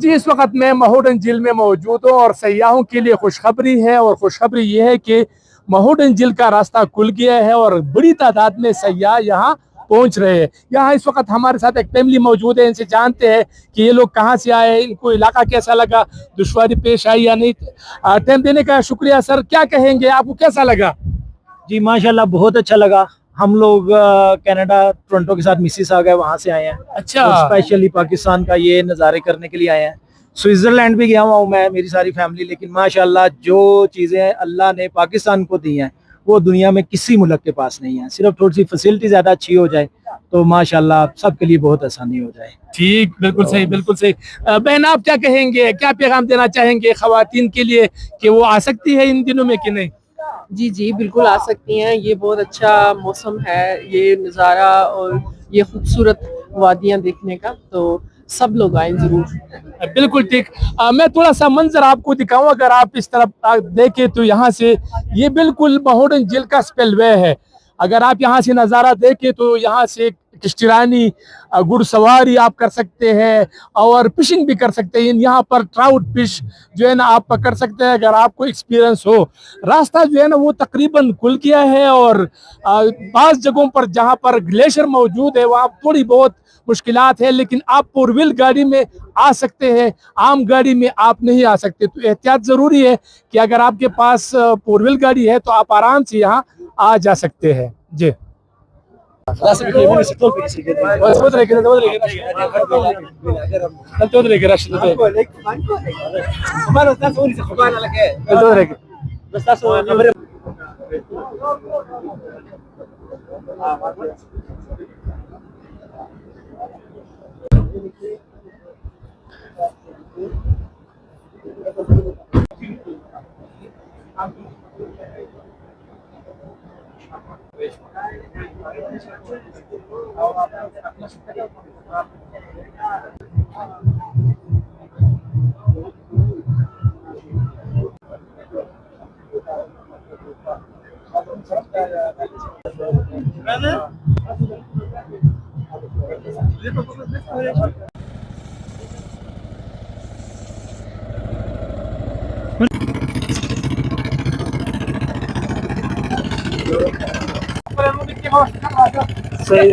جی اس وقت میں مہوڈن جھیل میں موجود ہوں اور سیاحوں کے لیے خوشخبری ہے، اور خوشخبری یہ ہے کہ مہوڈن جھیل کا راستہ کھل گیا ہے اور بڑی تعداد میں سیاح یہاں پہنچ رہے ہیں۔ یہاں اس وقت ہمارے ساتھ ایک فیملی موجود ہے، ان سے جانتے ہیں کہ یہ لوگ کہاں سے آئے، ان کو علاقہ کیسا لگا، دشواری پیش آئی یا نہیں۔ ٹائم دینے کا شکریہ سر، کیا کہیں گے، آپ کو کیسا لگا؟ جی ماشاءاللہ بہت اچھا لگا۔ ہم لوگ کینیڈا ٹورنٹو کے ساتھ مسیس آ گئے، وہاں سے آئے ہیں۔ اچھا، اسپیشلی پاکستان کا یہ نظارے کرنے کے لیے آئے ہیں۔ سوئٹزرلینڈ بھی گیا ہوں میں، میری ساری فیملی، لیکن ماشاءاللہ جو چیزیں اللہ نے پاکستان کو دی ہیں وہ دنیا میں کسی ملک کے پاس نہیں ہیں۔ صرف تھوڑی سی فیسلٹی زیادہ اچھی ہو جائے تو ماشاءاللہ سب کے لیے بہت آسانی ہو جائے۔ ٹھیک، بالکل صحیح، بالکل صحیح۔ بہن آپ کیا کہیں گے، کیا پیغام دینا چاہیں گے خواتین کے لیے کہ وہ آ سکتی ہے ان دنوں میں کہ نہیں؟ جی جی بالکل آ سکتی ہیں، یہ بہت اچھا موسم ہے، یہ نظارہ اور یہ خوبصورت وادیاں دیکھنے کا، تو سب لوگ آئیں ضرور۔ بالکل ٹھیک۔ میں تھوڑا سا منظر آپ کو دکھاؤں، اگر آپ اس طرف دیکھیں تو یہاں سے یہ بالکل مہوڈن جھیل کا سپل وے ہے۔ اگر آپ یہاں سے نظارہ دیکھیں تو یہاں سے کشتی رانی، گھڑ سواری آپ کر سکتے ہیں اور فشنگ بھی کر سکتے ہیں۔ یہاں پر ٹراؤٹ فش جو ہے نا آپ پکڑ سکتے ہیں اگر آپ کو ایکسپیرینس ہو۔ راستہ جو ہے نا وہ تقریباً کھل گیا ہے، اور بعض جگہوں پر جہاں پر گلیشیئر موجود ہے وہاں تھوڑی بہت مشکلات ہے، لیکن آپ فور ویل گاڑی میں آ سکتے ہیں، عام گاڑی میں آپ نہیں آ سکتے۔ تو احتیاط ضروری ہے کہ اگر آپ کے پاس فور ویل گاڑی ہے تو آپ آرام سے یہاں آ جا سکتے ہیں۔ جی صحیح۔